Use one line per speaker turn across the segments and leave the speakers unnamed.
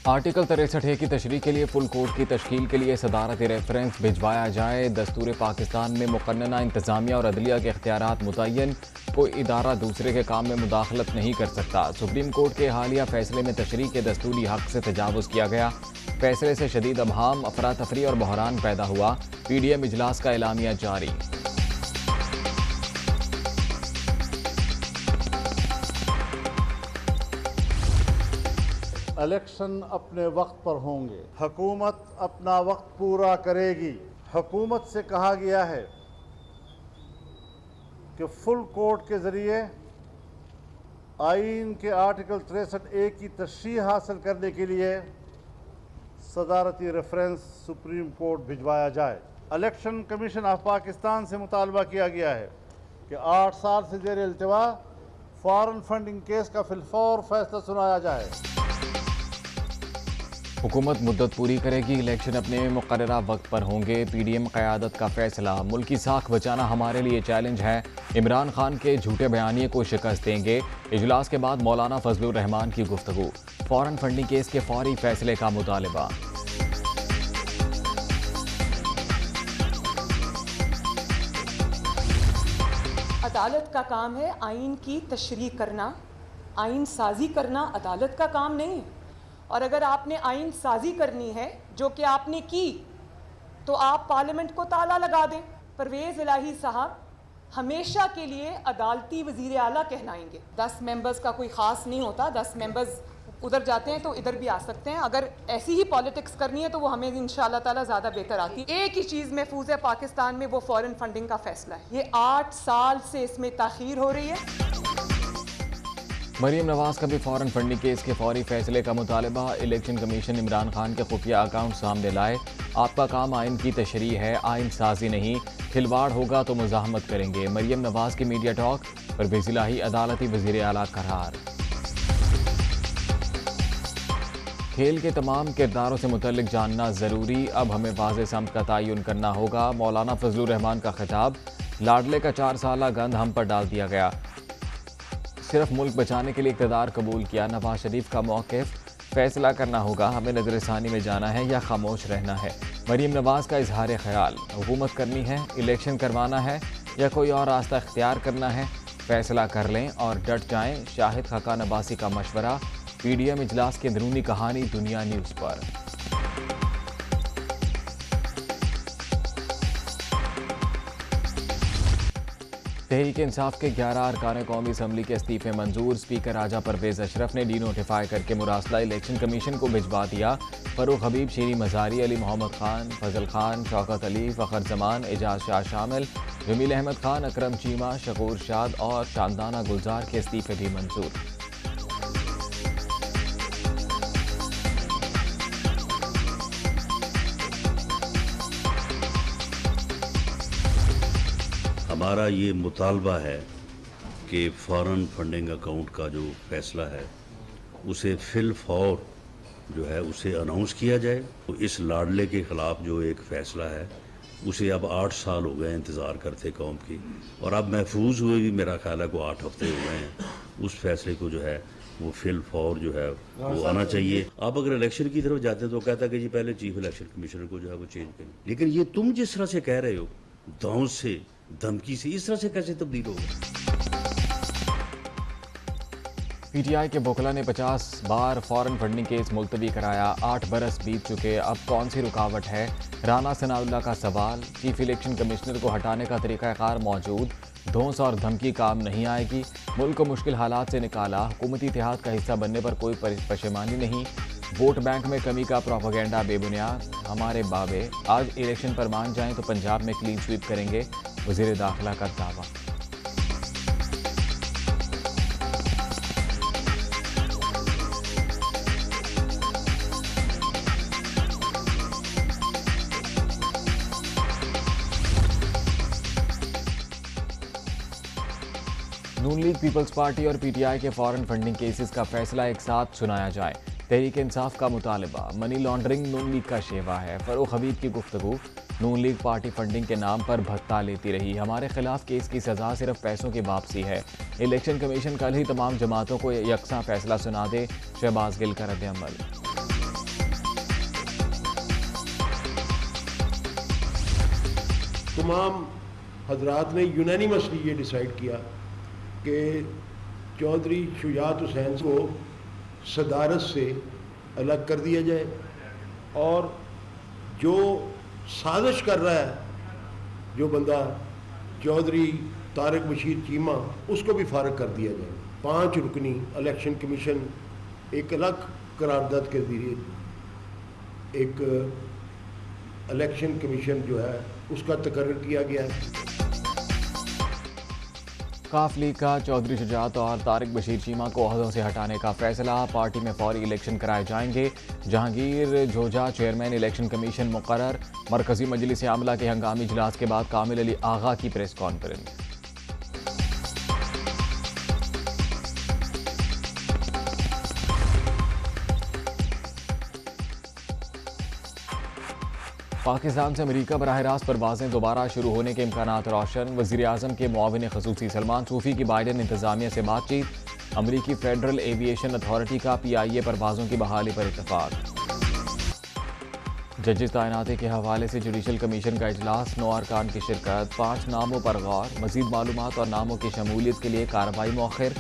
Article 63 की तशरीह के लिए फुल कोर्ट की तश्कील के लिए सदारती रेफरेंस भिजवाया जाए। दस्तूर पाकिस्तान में मुकन्नना इंतजामिया और अदलिया के इख्तियारात मुतय्यन, कोई इदारा दूसरे के काम में मुदाखलत नहीं कर सकता। सुप्रीम कोर्ट के हालिया फैसले में तशरीह के दस्तूरी हक से तजावुज़ किया गया। फैसले से शदीद अबहाम, अफरा तफरी और बहरान पैदा हुआ। PDM इजलास का एलामिया जारी।
इलेक्शन अपने वक्त पर होंगे, हुकूमत अपना वक्त पूरा करेगी। हुकूमत से कहा गया है कि फुल कोर्ट के ज़रिए आइन के आर्टिकल 63A की तशरीह हासिल करने के लिए सदारती रेफरेंस सुप्रीम कोर्ट भिजवाया जाए। इलेक्शन कमीशन ऑफ पाकिस्तान से मुतालबा किया गया है कि 8 साल से ज़ेर इल्तिवा फॉरेन फंडिंग केस का फिलफौर फैसला सुनाया जाए।
हुकूमत मुद्दत पूरी करेगी, इलेक्शन अपने मुकर्ररा वक्त पर होंगे। PDM क़यादत का फैसला। मुल्क की साख बचाना हमारे लिए चैलेंज है। इमरान खान के झूठे बयानिए को शिकस्त देंगे। इजलास के बाद मौलाना फजलुर रहमान की गुफ्तगू। फॉरेन फंडिंग केस के फौरी फैसले का मुतालबा।
अदालत का काम है आइन की तशरीह करना, आइन साजी करना अदालत का काम नहीं है। और अगर आपने आइन साजी करनी है, जो कि आपने की, तो आप पार्लियामेंट को ताला लगा दें। परवेज़ इलाही साहब हमेशा के लिए अदालती वज़ीर आला कहलाएंगे। 10 मेंबर्स का कोई ख़ास नहीं होता, 10 मेंबर्स उधर जाते हैं तो इधर भी आ सकते हैं। अगर ऐसी ही पॉलिटिक्स करनी है तो वो हमें इंशाअल्लाह ताला ज़्यादा बेहतर आती है। एक ही चीज़ महफूज है पाकिस्तान में, वो फॉरेन फंडिंग का फैसला है। ये 8 साल से इसमें ताख़ीर हो रही है।
मरीम नवाज का भी फॉरेन फंडिंग केस के फौरी फैसले का मुतालबा। इलेक्शन कमीशन इमरान खान के खुफिया अकाउंट सामने लाए। आपका काम आइन की तशरीह है, आइन साजी नहीं। खिलवाड़ होगा तो मुजाहमत करेंगे। मरीम नवाज की मीडिया टॉक। परवेज़ इलाही अदालती वज़ीर आला करार। खेल के तमाम किरदारों से मुतल्लिक जानना ज़रूरी, अब हमें वाज़ेह समत का तयन करना होगा। मौलाना फजलुर रहमान का खिताब। लाडले का 4 साला गंध हम पर डाल दिया गया। सिर्फ मुल्क बचाने के लिए इक़्तिदार कबूल किया। नवाज शरीफ का मौक़िफ़। फैसला करना होगा, हमें नज़रसानी में जाना है या खामोश रहना है। मरीम नवाज का इजहार ख्याल। हुकूमत करनी है, इलेक्शन करवाना है या कोई और रास्ता इख्तियार करना है, फैसला कर लें और डट जाएं। शाहिद खाकान अब्बासी का मशवरा। PDM इजलास की अंदरूनी कहानी दुनिया न्यूज़ पर। तहरीक इंसाफ के 11 अरकान कौमी असम्बली के इस्तीफे मंजूर। स्पीकर राजा परवेज़ अशरफ ने डीनोटिफाई करके मुरासला इलेक्शन कमीशन को भिजवा दिया। फरूख हबीब, शीरी मज़ारी, अली मोहम्मद खान, फजल खान, शौकत अली, फ़खर जमान, एजाज शाह शामिल। जमील अहमद खान, अकरम चीमा, शकूर शाद और शानदाना गुलजार के इस्तीफे भी मंजूर।
हमारा ये मुतालबा है कि फ़ॉरेन फंडिंग अकाउंट का जो फ़ैसला है उसे फिल फौर जो है उसे अनाउंस किया जाए। तो इस लाडले के ख़िलाफ़ जो एक फ़ैसला है उसे अब 8 साल हो गए इंतज़ार करते कौम की, और अब महफूज हुए भी मेरा ख्याल है को 8 हफ्ते हो गए हैं। उस फैसले को जो है वो फिल फौर जो है वो आना चाहिए। आप अगर इलेक्शन की तरफ जाते हैं तो कहता है कि जी पहले चीफ इलेक्शन कमिश्नर को जो है वो चेंज करें, लेकिन ये तुम जिस तरह से कह रहे हो, दांव से धमकी से, इस तरह से कैसे तब्दील होगा।
PTI के बोकला ने 50 बार फॉरेन फंडिंग केस मुलतवी कराया। 8 बरस बीत चुके, अब कौन सी रुकावट है। राना सनाउल्लाह का सवाल। चीफ इलेक्शन कमिश्नर को हटाने का तरीक़ाकार मौजूद, धौंस और धमकी काम नहीं आएगी। मुल्क को मुश्किल हालात से निकाला, हुकूमती इत्तेहाद का हिस्सा बनने पर कोई पशेमानी नहीं। वोट बैंक में कमी का प्रोपेगेंडा बेबुनियाद। हमारे बाबे आज इलेक्शन पर मान जाएं तो पंजाब में क्लीन स्वीप करेंगे, वज़ीर दाखिला का दावा। नून लीग, पीपल्स पार्टी और PTI के फॉरेन फंडिंग केसेस का फैसला एक साथ सुनाया जाए। तहरीक इंसाफ का मुतालबा। मनी लॉन्ड्रिंग नून लीग का शेवा है। फरूख हबीब की गुफ्तगू। नून लीग पार्टी फंडिंग के नाम पर भत्ता लेती रही, हमारे खिलाफ केस की सज़ा सिर्फ पैसों की वापसी है। इलेक्शन कमीशन कल ही तमाम जमातों को यकसा फैसला सुना दे। शहबाज गिल का रद्द अमल।
तमाम हजरात ने यूनानिमसली ये डिसाइड किया कि चौधरी शुजात हुसैन को सदारत से अलग कर दिया जाए और जो साजिश कर रहा है जो बंदा चौधरी तारिक बशीर चीमा उसको भी फारग कर दिया जाए। 5 रुकनी इलेक्शन कमीशन एक अलग करारदाद के जरिए एक इलेक्शन कमीशन जो है उसका तकर्रर किया गया है।
काफ लीग का चौधरी शुजात और तारिक बशीर चीमा को ओहदों से हटाने का फैसला। पार्टी में फौरी इलेक्शन कराए जाएंगे। जहांगीर झोजा चेयरमैन इलेक्शन कमीशन मुकर्रर। मरकजी मजलिस आमला के हंगामी इजलास के बाद कामिल अली आगा की प्रेस कॉन्फ्रेंस। पाकिस्तान से अमेरिका बराह रास्त परवाजें दोबारा शुरू होने के इम्कानात रोशन। वज़ीर आज़म के मुआविन ख़ुसूसी सलमान सूफी की बाइडन इंतज़ामिया से बातचीत। अमरीकी फेडरल एविएशन अथॉरिटी का PIA परवाज़ों की बहाली पर इत्तफाक। जजेस तैनाती के हवाले से जुडिशल कमीशन का इजलास। 9 अरकान की शिरकत। 5 नामों पर गौर। मज़ीद मालूमात और नामों की शमूलियत के लिए कार्रवाई मौखिर।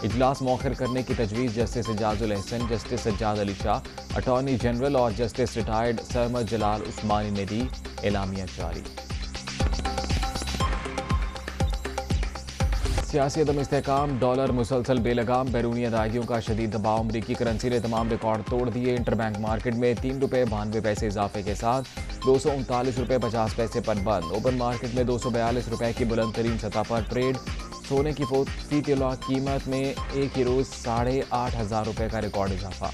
इजलास मौखिर करने की तजवीज़ justice Ijazul Ahsan, justice Sajjad Ali Shah, attorney general और जस्टिस रिटायर्ड सरमद जलाल उस्मानी ने दी। एलामिया जारी। सियासी अदम इस्तेहकाम। डॉलर मुसलसल बेलगाम। बैरूनी अदायगियों का शदीद दबाव। अमरीकी करेंसी ने तमाम रिकॉर्ड तोड़ दिए। इंटरबैंक मार्केट में 3 रुपये 92 पैसे इजाफे के साथ 239 रुपये 50 पैसे पर बंद। ओपन मार्केट में 242 रुपये की बुलंद तरीन सतह पर ट्रेड। सोने की फी तोला कीमत में एक ही रोज़ 8,500 रुपये का रिकॉर्ड इजाफा।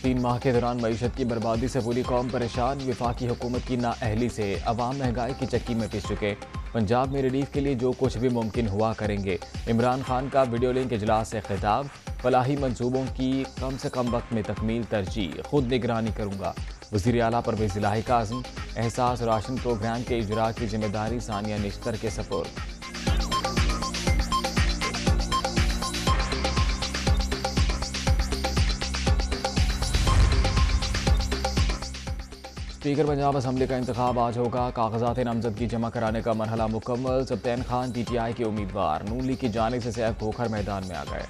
तीन माह के दौरान मईशत की बर्बादी से पूरी कौम परेशान। वफाकी हुकूमत की नाअहली से अवाम महंगाई की चक्की में पिस चुके। पंजाब में रिलीफ के लिए जो कुछ भी मुमकिन हुआ करेंगे। इमरान खान का वीडियो लिंक इजलास से खिताब। फलाही मंसूबों की कम से कम वक्त में तकमील तरजीह। खुद निगरानी करूंगा। वज़ीर आला परवेज़ इलाही का अज़्म। एहसास राशन प्रोग्राम के इजरा की जिम्मेदारी सानिया निश्तर के सपुर्द। स्पीकर पंजाब असम्बली का इंतखाब आज होगा। कागजात नामजदगी जमा कराने का मरहला मुकम्मल। सब्तैन खान PTI के उम्मीदवार। नून लीग की जानिब से सैफ खोखर मैदान में आ गए।